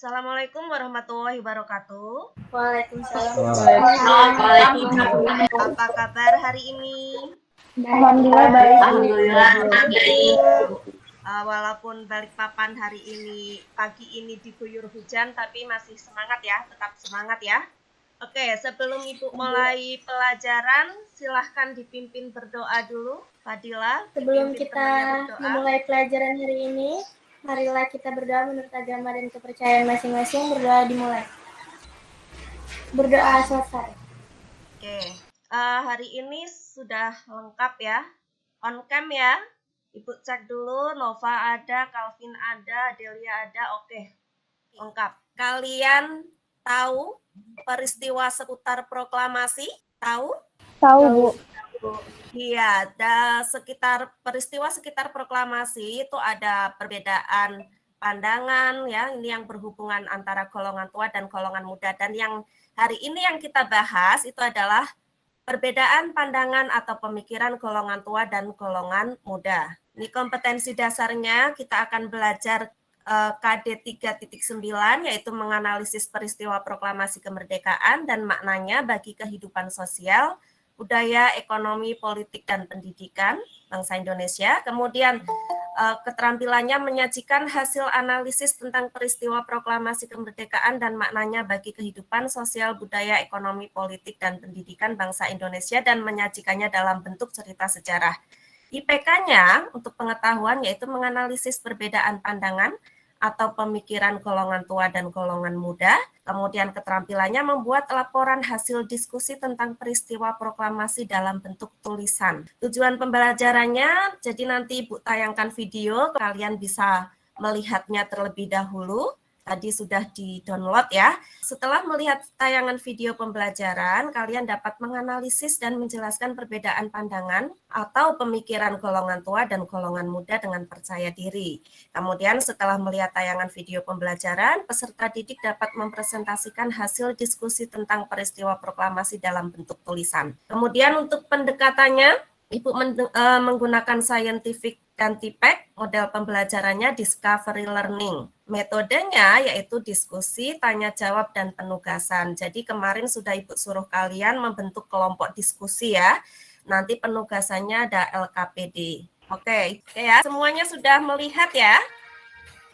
Assalamualaikum warahmatullahi wabarakatuh. Waalaikumsalam. Apa kabar hari ini? Alhamdulillah baik. Walaupun Balikpapan hari ini pagi ini diguyur hujan, tapi masih semangat ya, tetap semangat ya. Oke, sebelum Ibu mulai pelajaran, silahkan dipimpin berdoa dulu, Fadila. Sebelum kita memulai pelajaran hari ini, marilah kita berdoa menurut agama dan kepercayaan masing-masing. Berdoa dimulai. Berdoa selesai. Oke, hari ini sudah lengkap ya, on cam ya. Ibu cek dulu, Nova ada, Calvin ada, Delia ada, oke, lengkap. Kalian tahu peristiwa seputar proklamasi? Tahu? Tahu, Bu. Iya, peristiwa sekitar proklamasi itu ada perbedaan pandangan ya, ini yang berhubungan antara golongan tua dan golongan muda. Dan yang hari ini yang kita bahas itu adalah perbedaan pandangan atau pemikiran golongan tua dan golongan muda. Ini kompetensi dasarnya kita akan belajar KD 3.9 yaitu menganalisis peristiwa proklamasi kemerdekaan dan maknanya bagi kehidupan sosial, budaya, ekonomi, politik, dan pendidikan bangsa Indonesia. Kemudian keterampilannya menyajikan hasil analisis tentang peristiwa proklamasi kemerdekaan dan maknanya bagi kehidupan sosial, budaya, ekonomi, politik, dan pendidikan bangsa Indonesia dan menyajikannya dalam bentuk cerita sejarah. IPK-nya untuk pengetahuan yaitu menganalisis perbedaan pandangan atau pemikiran golongan tua dan golongan muda. Kemudian keterampilannya membuat laporan hasil diskusi tentang peristiwa proklamasi dalam bentuk tulisan. Tujuan pembelajarannya, jadi nanti Ibu tayangkan video, kalian bisa melihatnya terlebih dahulu. Tadi sudah di-download ya. Setelah melihat tayangan video pembelajaran, kalian dapat menganalisis dan menjelaskan perbedaan pandangan atau pemikiran golongan tua dan golongan muda dengan percaya diri. Kemudian setelah melihat tayangan video pembelajaran, peserta didik dapat mempresentasikan hasil diskusi tentang peristiwa proklamasi dalam bentuk tulisan. Kemudian untuk pendekatannya, Ibu menggunakan scientific dan TPEC, model pembelajarannya discovery learning. Metodenya yaitu diskusi, tanya jawab, dan penugasan. Jadi kemarin sudah Ibu suruh kalian membentuk kelompok diskusi ya. Nanti penugasannya ada LKPD. Oke ya, semuanya sudah melihat ya?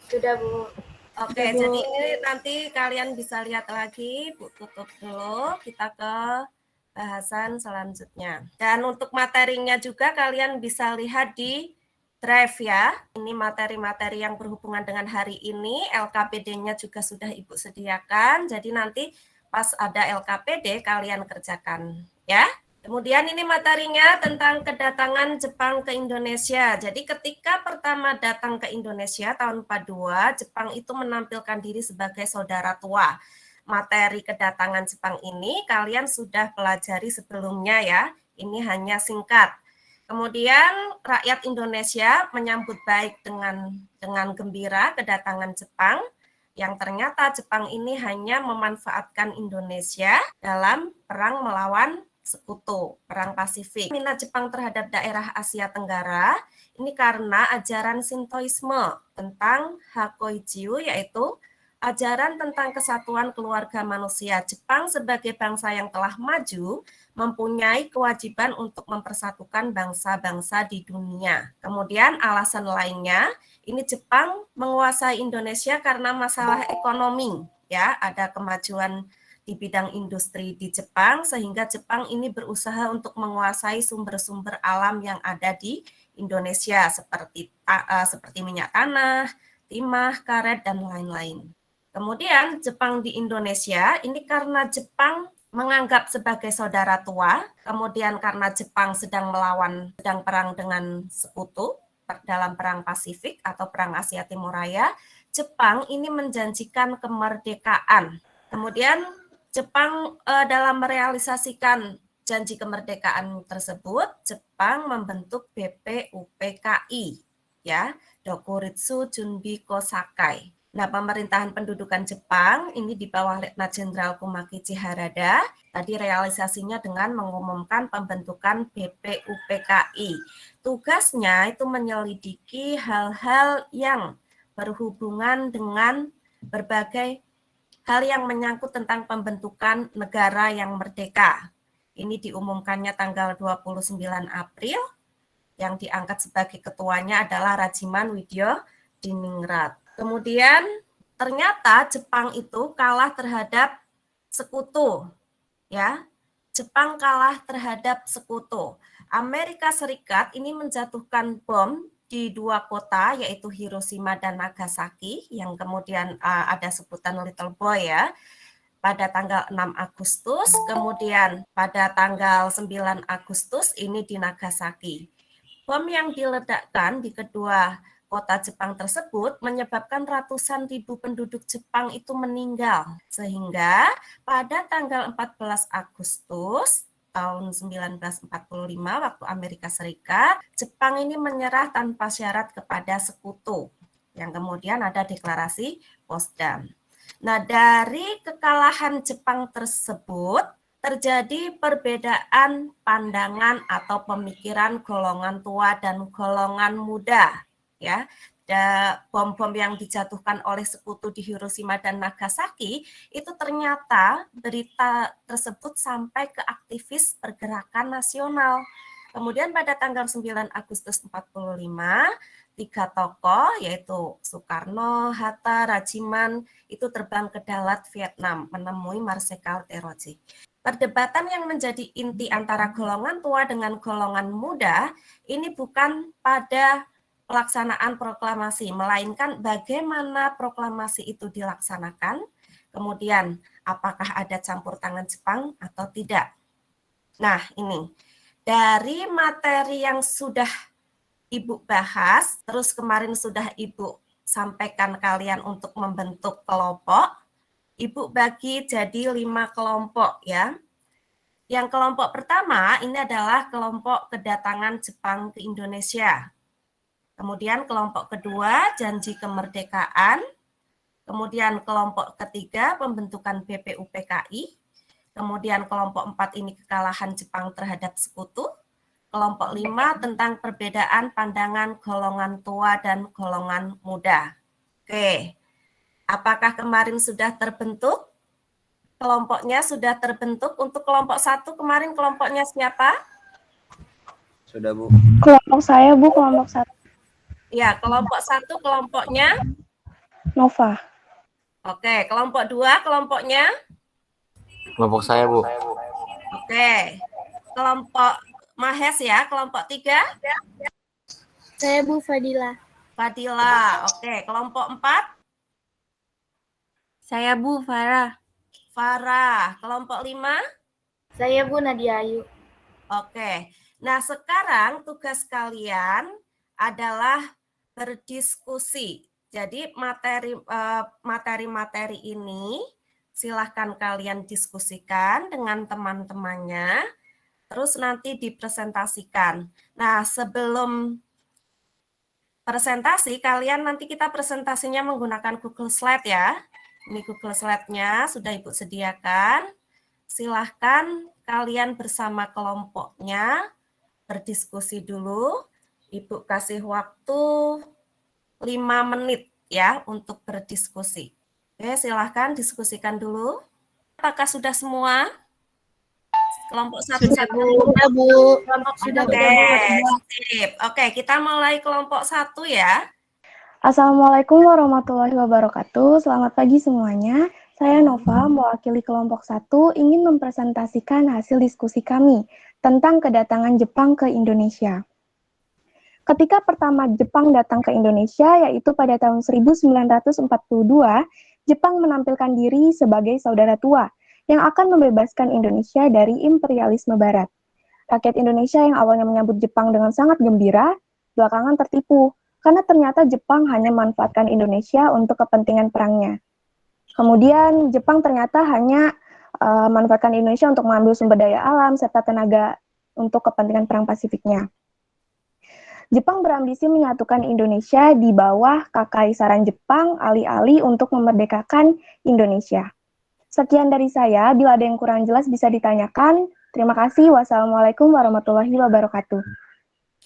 Sudah, Bu. Oke, jadi ini nanti kalian bisa lihat lagi. Bu tutup dulu, kita ke bahasan selanjutnya. Dan untuk materinya juga kalian bisa lihat di drive ya. Ini materi-materi yang berhubungan dengan hari ini. LKPD-nya juga sudah Ibu sediakan. Jadi nanti pas ada LKPD kalian kerjakan ya. Kemudian ini materinya tentang kedatangan Jepang ke Indonesia. Jadi ketika pertama datang ke Indonesia tahun 42, Jepang itu menampilkan diri sebagai saudara tua. Materi kedatangan Jepang ini kalian sudah pelajari sebelumnya ya. Ini hanya singkat. Kemudian rakyat Indonesia menyambut baik dengan gembira kedatangan Jepang, yang ternyata Jepang ini hanya memanfaatkan Indonesia dalam perang melawan sekutu, perang Pasifik. Minat Jepang terhadap daerah Asia Tenggara ini karena ajaran Shintoisme tentang Hakoichiu, yaitu ajaran tentang kesatuan keluarga manusia. Jepang sebagai bangsa yang telah maju mempunyai kewajiban untuk mempersatukan bangsa-bangsa di dunia. Kemudian alasan lainnya, ini Jepang menguasai Indonesia karena masalah ekonomi, ya, ada kemajuan di bidang industri di Jepang sehingga Jepang ini berusaha untuk menguasai sumber-sumber alam yang ada di Indonesia seperti minyak tanah, timah, karet, dan lain-lain. Kemudian Jepang di Indonesia ini karena Jepang menganggap sebagai saudara tua, kemudian karena Jepang sedang perang dengan sekutu dalam perang Pasifik atau perang Asia Timur Raya, Jepang ini menjanjikan kemerdekaan. Kemudian Jepang dalam merealisasikan janji kemerdekaan tersebut, Jepang membentuk BPUPKI, ya, Dokuritsu Junbi Kosakai. Nah, pemerintahan pendudukan Jepang ini di bawah Letnan Jenderal Kumakichi Harada, tadi realisasinya dengan mengumumkan pembentukan BPUPKI. Tugasnya itu menyelidiki hal-hal yang berhubungan dengan berbagai hal yang menyangkut tentang pembentukan negara yang merdeka. Ini diumumkannya tanggal 29 April, yang diangkat sebagai ketuanya adalah Rajiman Widyo Diningrat. Kemudian ternyata Jepang itu kalah terhadap sekutu, ya. Jepang kalah terhadap sekutu. Amerika Serikat ini menjatuhkan bom di 2 kota, yaitu Hiroshima dan Nagasaki, yang kemudian ada sebutan Little Boy ya, pada tanggal 6 Agustus, kemudian pada tanggal 9 Agustus ini di Nagasaki. Bom yang diledakkan di kedua kota Jepang tersebut menyebabkan ratusan ribu penduduk Jepang itu meninggal. Sehingga pada tanggal 14 Agustus tahun 1945 waktu Amerika Serikat, Jepang ini menyerah tanpa syarat kepada sekutu. Yang kemudian ada deklarasi Potsdam. Nah, dari kekalahan Jepang tersebut terjadi perbedaan pandangan atau pemikiran golongan tua dan golongan muda, ya. Bom-bom yang dijatuhkan oleh sekutu di Hiroshima dan Nagasaki itu ternyata berita tersebut sampai ke aktivis pergerakan nasional. Kemudian pada tanggal 9 Agustus 45, 3 tokoh yaitu Soekarno, Hatta, Rajiman itu terbang ke Dalat, Vietnam menemui Marsekal Terodji. Perdebatan yang menjadi inti antara golongan tua dengan golongan muda ini bukan pada pelaksanaan proklamasi, melainkan bagaimana proklamasi itu dilaksanakan, kemudian apakah ada campur tangan Jepang atau tidak. Nah, ini dari materi yang sudah Ibu bahas, terus kemarin sudah Ibu sampaikan kalian untuk membentuk kelompok, Ibu bagi jadi 5 kelompok ya. Yang kelompok pertama ini adalah kelompok kedatangan Jepang ke Indonesia. Kemudian kelompok kedua janji kemerdekaan. Kemudian kelompok ketiga pembentukan BPUPKI. Kemudian kelompok 4 ini kekalahan Jepang terhadap sekutu. Kelompok 5 tentang perbedaan pandangan golongan tua dan golongan muda. Oke. Apakah kemarin sudah terbentuk? Kelompoknya sudah terbentuk. Untuk kelompok 1 kemarin kelompoknya siapa? Sudah, Bu. Kelompok saya, Bu, kelompok 1. Ya, kelompok 1 kelompoknya? Nova. Oke, kelompok 2 kelompoknya? Kelompok saya, Bu. Oke. Kelompok Mahes ya, kelompok 3? Saya, Bu, Fadila. Fadila. Oke, kelompok 4? Saya, Bu, Farah. Farah. Kelompok 5? Saya, Bu, Nadia Ayu. Oke. Nah, sekarang tugas kalian adalah berdiskusi. Jadi materi-materi ini silahkan kalian diskusikan dengan teman-temannya, terus nanti dipresentasikan. Nah, sebelum presentasi, kalian nanti kita presentasinya menggunakan Google Slide ya. Ini Google Slide-nya sudah Ibu sediakan. Silahkan kalian bersama kelompoknya berdiskusi dulu. Ibu kasih waktu 5 menit ya untuk berdiskusi. Oke, silahkan diskusikan dulu. Apakah sudah semua? Kelompok 1 Sudah, Bu. Kelompok Sudah, oke, Bu. sip. Oke, kita mulai kelompok 1 ya. Assalamualaikum warahmatullahi wabarakatuh. Selamat pagi semuanya. Saya Nova, mewakili kelompok 1, ingin mempresentasikan hasil diskusi kami tentang kedatangan Jepang ke Indonesia. Ketika pertama Jepang datang ke Indonesia, yaitu pada tahun 1942, Jepang menampilkan diri sebagai saudara tua yang akan membebaskan Indonesia dari imperialisme barat. Rakyat Indonesia yang awalnya menyambut Jepang dengan sangat gembira, belakangan tertipu, karena ternyata Jepang hanya memanfaatkan Indonesia untuk kepentingan perangnya. Kemudian Jepang ternyata hanya memanfaatkan Indonesia untuk mengambil sumber daya alam serta tenaga untuk kepentingan perang Pasifiknya. Jepang berambisi menyatukan Indonesia di bawah Kakaisaran Jepang alih-alih untuk memerdekakan Indonesia. Sekian dari saya, bila ada yang kurang jelas bisa ditanyakan. Terima kasih. Wassalamualaikum warahmatullahi wabarakatuh.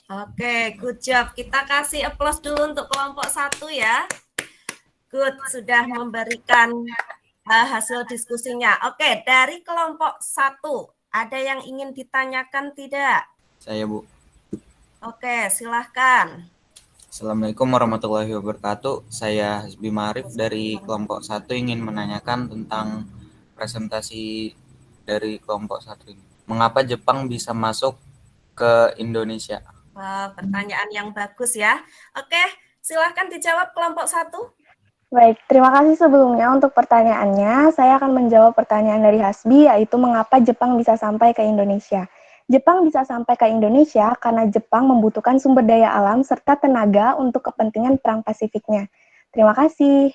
Oke, good job. Kita kasih applause dulu untuk kelompok 1 ya. Good, sudah memberikan hasil diskusinya. Oke, dari kelompok 1, ada yang ingin ditanyakan tidak? Saya, Bu. Oke, silahkan. Assalamualaikum warahmatullahi wabarakatuh. Saya Hasbi Marif dari kelompok 1 ingin menanyakan tentang presentasi dari kelompok 1 ini. Mengapa Jepang bisa masuk ke Indonesia? Pertanyaan yang bagus ya. Oke, silahkan dijawab kelompok 1. Baik, terima kasih sebelumnya untuk pertanyaannya. Saya akan menjawab pertanyaan dari Hasbi, yaitu mengapa Jepang bisa sampai ke Indonesia. Jepang bisa sampai ke Indonesia karena Jepang membutuhkan sumber daya alam serta tenaga untuk kepentingan Perang Pasifiknya. Terima kasih.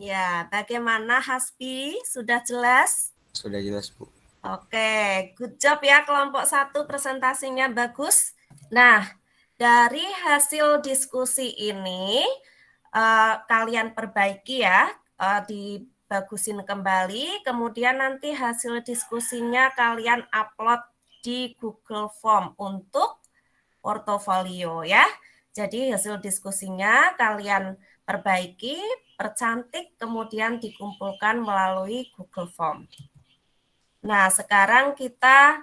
Ya, bagaimana Hasbi? Sudah jelas? Sudah jelas, Bu. Oke, good job ya kelompok 1, presentasinya bagus. Nah, dari hasil diskusi ini, kalian perbaiki ya, dibagusin kembali, kemudian nanti hasil diskusinya kalian upload di Google Form untuk portofolio ya. Jadi hasil diskusinya kalian perbaiki, percantik, kemudian dikumpulkan melalui Google Form. Nah, sekarang kita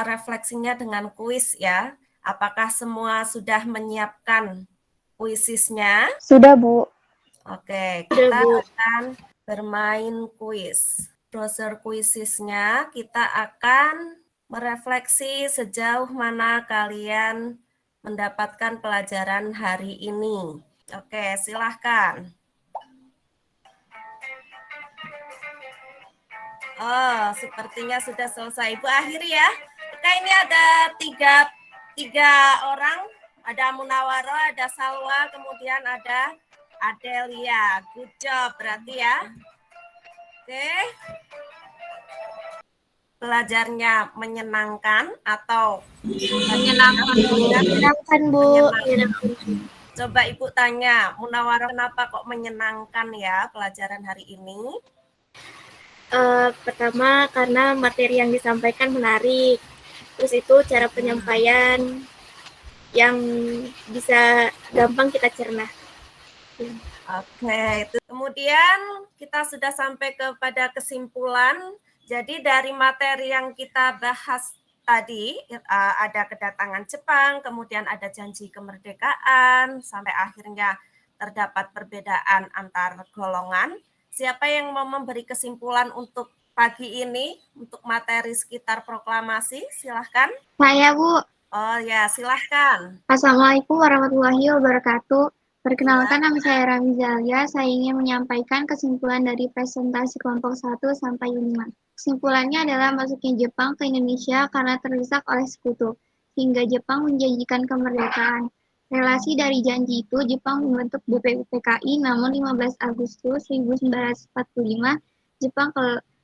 refleksinya dengan kuis ya. Apakah semua sudah menyiapkan kuisisnya? Sudah, Bu. Oke, kita akan bermain kuis. Browser kuisisnya kita akan merefleksi sejauh mana kalian mendapatkan pelajaran hari ini. Oke, silahkan. Oh, sepertinya sudah selesai. Ibu akhiri ya. Oke, ini ada tiga orang. Ada Munawaro, ada Salwa, kemudian ada Adelia. Good job berarti ya. Oke. Belajarnya menyenangkan atau Menyenangkan, Bu. Coba Ibu tanya, Munawaro, kenapa kok menyenangkan ya pelajaran hari ini? Pertama karena materi yang disampaikan menarik. Terus itu cara penyampaian yang bisa gampang kita cerna. Oke, itu. Kemudian kita sudah sampai kepada kesimpulan. Jadi dari materi yang kita bahas tadi, ada kedatangan Jepang, kemudian ada janji kemerdekaan, sampai akhirnya terdapat perbedaan antar golongan. Siapa yang mau memberi kesimpulan untuk pagi ini, untuk materi sekitar proklamasi? Silahkan. Saya, Bu. Oh ya, silahkan. Assalamualaikum warahmatullahi wabarakatuh. Perkenalkan, nama saya Rami Zalia. Saya ingin menyampaikan kesimpulan dari presentasi kelompok 1 sampai 5. Kesimpulannya adalah masuknya Jepang ke Indonesia karena terdesak oleh sekutu, sehingga Jepang menjanjikan kemerdekaan. Relasi dari janji itu, Jepang membentuk BPUPKI, namun 15 Agustus 1945, Jepang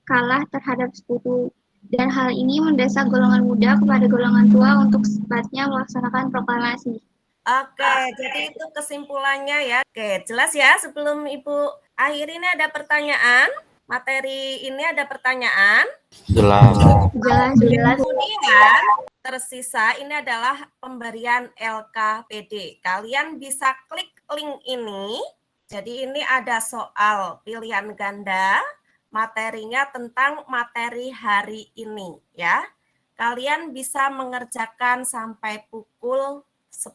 kalah terhadap sekutu. Dan hal ini mendesak golongan muda kepada golongan tua untuk secepatnya melaksanakan proklamasi. Oke, jadi itu kesimpulannya ya. Oke, jelas ya. Sebelum Ibu akhir ini ada pertanyaan. Materi ini ada pertanyaan. Jelas. Kemudian tersisa ini adalah pemberian LKPD. Kalian bisa klik link ini. Jadi ini ada soal pilihan ganda. Materinya tentang materi hari ini ya. Kalian bisa mengerjakan sampai pukul 10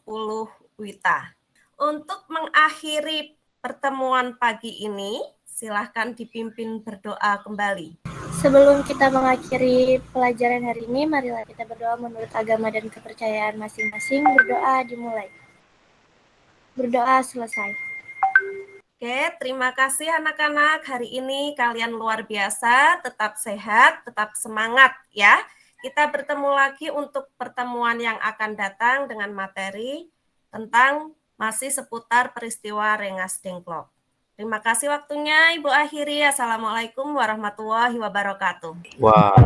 WITA. Untuk mengakhiri pertemuan pagi ini, silahkan dipimpin berdoa kembali. Sebelum kita mengakhiri pelajaran hari ini, marilah kita berdoa menurut agama dan kepercayaan masing-masing. Berdoa dimulai. Berdoa selesai. Oke, terima kasih anak-anak. Hari ini kalian luar biasa, tetap sehat, tetap semangat ya. Kita bertemu lagi untuk pertemuan yang akan datang dengan materi tentang masih seputar peristiwa Rengas Dengklok. Terima kasih waktunya, Ibu akhiri. Assalamualaikum warahmatullahi wabarakatuh. Wah.